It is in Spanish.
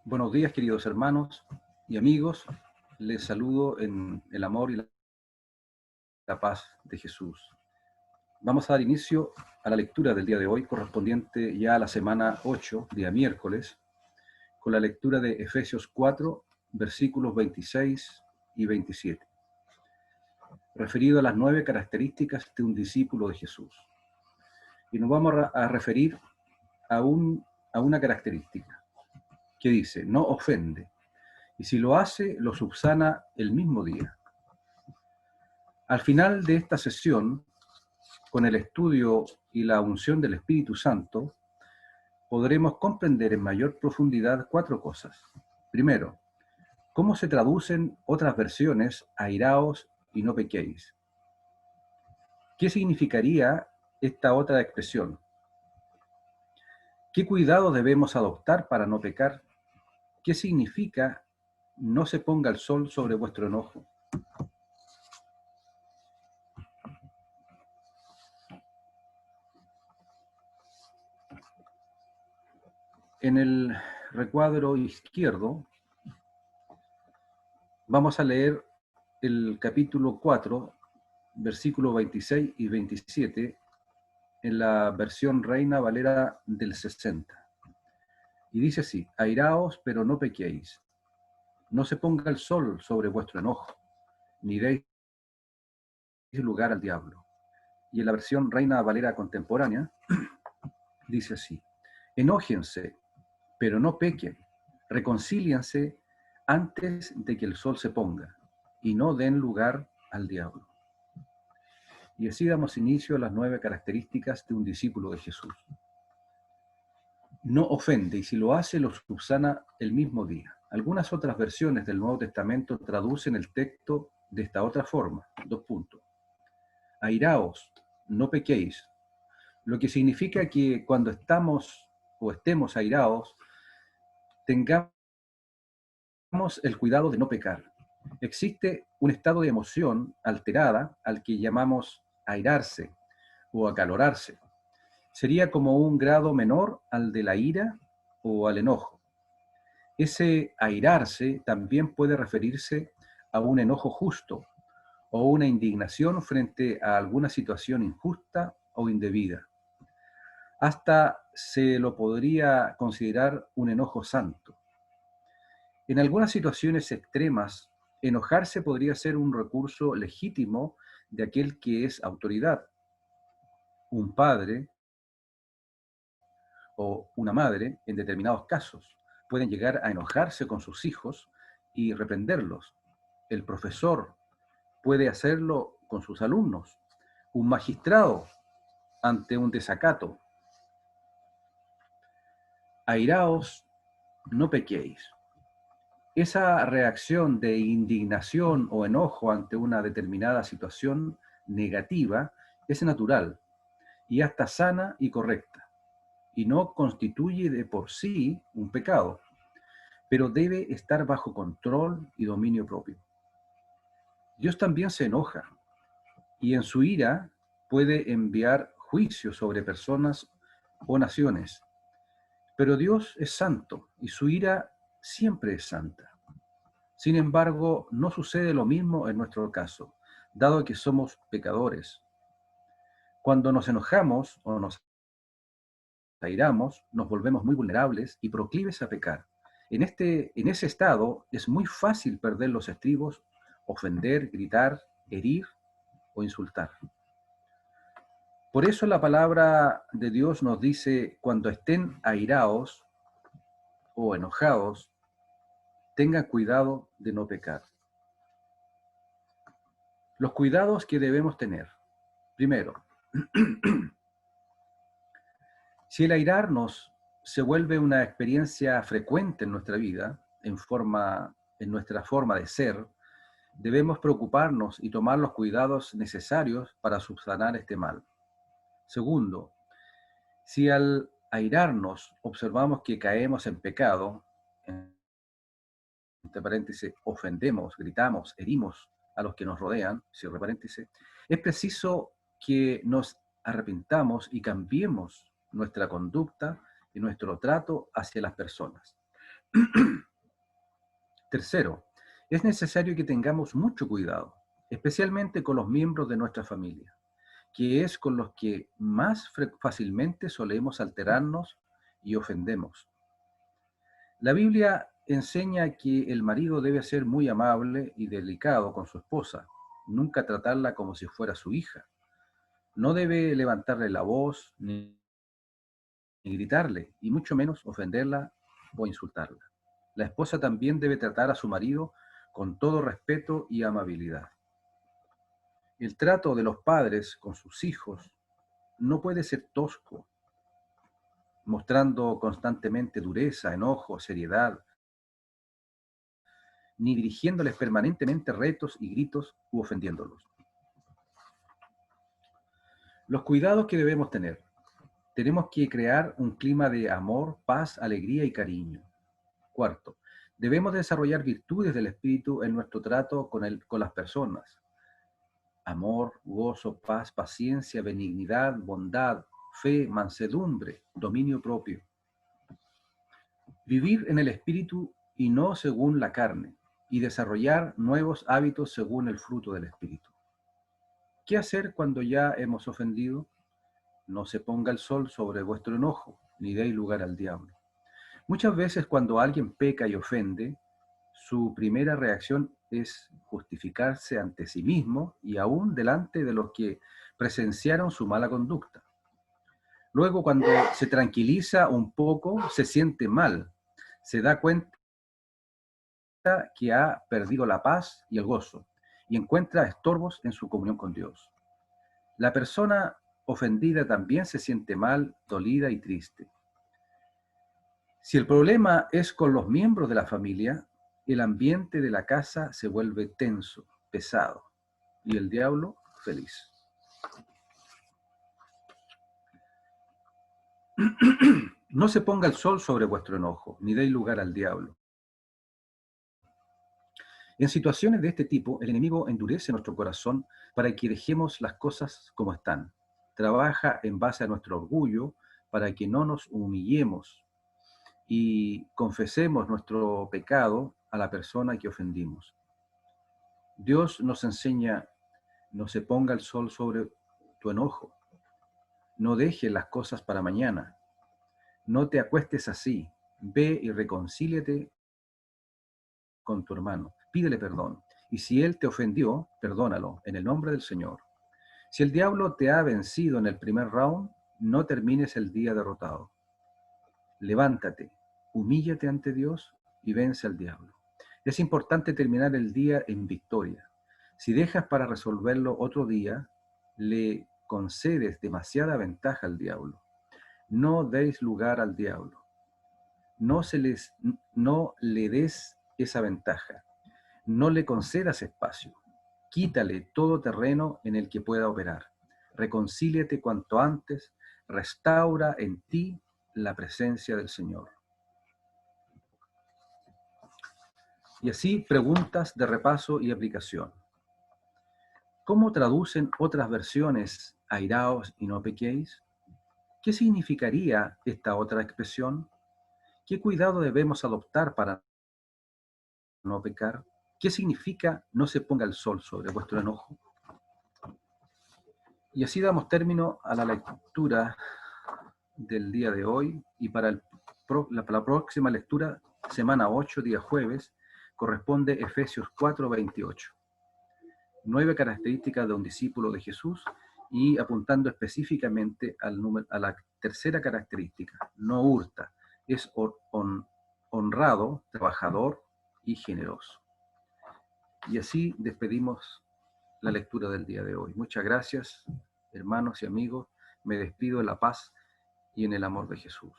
Buenos días, queridos hermanos y amigos. Les saludo en el amor y la paz de Jesús. Vamos a dar inicio a la lectura del día de hoy, correspondiente ya a la semana 8, día miércoles, con la lectura de Efesios 4, versículos 26 y 27, referido a las 9 características de un discípulo de Jesús. Y nos vamos a referir a una característica que dice: no ofende, y si lo hace, lo subsana el mismo día. Al final de esta sesión, con el estudio y la unción del Espíritu Santo, podremos comprender en mayor profundidad 4 cosas. Primero, cómo se traducen otras versiones: airaos y no pequéis. ¿Qué significaría esta otra expresión? ¿Qué cuidado debemos adoptar para no pecar? ¿Qué significa no se ponga el sol sobre vuestro enojo? En el recuadro izquierdo vamos a leer el capítulo 4, versículos 26 y 27, en la versión Reina Valera del 60. Y dice así: airaos, pero no pequéis. No se ponga el sol sobre vuestro enojo, ni deis lugar al diablo. Y en la versión Reina Valera contemporánea dice así: enójense, pero no pequen. Reconcíliense antes de que el sol se ponga, y no den lugar al diablo. Y así damos inicio a las 9 características de un discípulo de Jesús. No ofende, y si lo hace, lo subsana el mismo día. Algunas otras versiones del Nuevo Testamento traducen el texto de esta otra forma: airaos, no pequéis, lo que significa que cuando estamos o estemos airaos, tengamos el cuidado de no pecar. Existe un estado de emoción alterada al que llamamos airarse o acalorarse. Sería como un grado menor al de la ira o al enojo. Ese airarse también puede referirse a un enojo justo o una indignación frente a alguna situación injusta o indebida. Hasta se lo podría considerar un enojo santo. En algunas situaciones extremas, enojarse podría ser un recurso legítimo de aquel que es autoridad. Un padre o una madre, en determinados casos, pueden llegar a enojarse con sus hijos y reprenderlos. El profesor puede hacerlo con sus alumnos. Un magistrado ante un desacato. Airaos, no pequéis. Esa reacción de indignación o enojo ante una determinada situación negativa es natural y hasta sana y correcta, y no constituye de por sí un pecado, pero debe estar bajo control y dominio propio. Dios también se enoja y en su ira puede enviar juicio sobre personas o naciones, pero Dios es santo y su ira siempre es santa. Sin embargo, no sucede lo mismo en nuestro caso, dado que somos pecadores. Cuando nos enojamos o nos airamos, nos volvemos muy vulnerables y proclives a pecar. En ese estado es muy fácil perder los estribos, ofender, gritar, herir o insultar. Por eso la palabra de Dios nos dice: cuando estén airaos o enojados, tengan cuidado de no pecar. Los cuidados que debemos tener. Primero, si el airarnos se vuelve una experiencia frecuente en nuestra vida, en nuestra forma de ser, debemos preocuparnos y tomar los cuidados necesarios para subsanar este mal. Segundo, si al airarnos observamos que caemos en pecado, entre paréntesis, ofendemos, gritamos, herimos a los que nos rodean, cierre paréntesis, es preciso que nos arrepintamos y cambiemos nuestra conducta y nuestro trato hacia las personas. Tercero, es necesario que tengamos mucho cuidado, especialmente con los miembros de nuestra familia, que es con los que más fácilmente solemos alterarnos y ofendemos. La Biblia enseña que el marido debe ser muy amable y delicado con su esposa, nunca tratarla como si fuera su hija. No debe levantarle la voz ni gritarle, y mucho menos ofenderla o insultarla. La esposa también debe tratar a su marido con todo respeto y amabilidad. El trato de los padres con sus hijos no puede ser tosco, mostrando constantemente dureza, enojo, seriedad, ni dirigiéndoles permanentemente retos y gritos u ofendiéndolos. Los cuidados que debemos tener. Tenemos que crear un clima de amor, paz, alegría y cariño. Cuarto, debemos desarrollar virtudes del espíritu en nuestro trato con las personas. Amor, gozo, paz, paciencia, benignidad, bondad, fe, mansedumbre, dominio propio. Vivir en el espíritu y no según la carne, y desarrollar nuevos hábitos según el fruto del espíritu. ¿Qué hacer cuando ya hemos ofendido? No se ponga el sol sobre vuestro enojo, ni deis lugar al diablo. Muchas veces cuando alguien peca y ofende, su primera reacción es justificarse ante sí mismo y aún delante de los que presenciaron su mala conducta. Luego, cuando se tranquiliza un poco, se siente mal, se da cuenta que ha perdido la paz y el gozo y encuentra estorbos en su comunión con Dios. La persona ofendida también se siente mal, dolida y triste. Si el problema es con los miembros de la familia, el ambiente de la casa se vuelve tenso, pesado, y el diablo feliz. No se ponga el sol sobre vuestro enojo, ni deis lugar al diablo. En situaciones de este tipo, el enemigo endurece nuestro corazón para que dejemos las cosas como están. Trabaja en base a nuestro orgullo para que no nos humillemos y confesemos nuestro pecado a la persona que ofendimos. Dios nos enseña: no se ponga el sol sobre tu enojo, no dejes las cosas para mañana, no te acuestes así, ve y reconcíliate con tu hermano, pídele perdón, y si él te ofendió, perdónalo en el nombre del Señor. Si el diablo te ha vencido en el primer round, no termines el día derrotado. Levántate, humíllate ante Dios y vence al diablo. Es importante terminar el día en victoria. Si dejas para resolverlo otro día, le concedes demasiada ventaja al diablo. No deis lugar al diablo. No le des esa ventaja. No le concedas espacio. Quítale todo terreno en el que pueda operar. Reconcíliate cuanto antes. Restaura en ti la presencia del Señor. Y así, preguntas de repaso y aplicación. ¿Cómo traducen otras versiones airaos y no pequéis? ¿Qué significaría esta otra expresión? ¿Qué cuidado debemos adoptar para no pecar? ¿Qué significa no se ponga el sol sobre vuestro enojo? Y así damos término a la lectura del día de hoy, y para la próxima lectura, semana 8, día jueves, corresponde Efesios 4:28. 9 características de un discípulo de Jesús, y apuntando específicamente a la tercera característica: no hurta, es honrado, trabajador y generoso. Y así despedimos la lectura del día de hoy. Muchas gracias, hermanos y amigos. Me despido en la paz y en el amor de Jesús.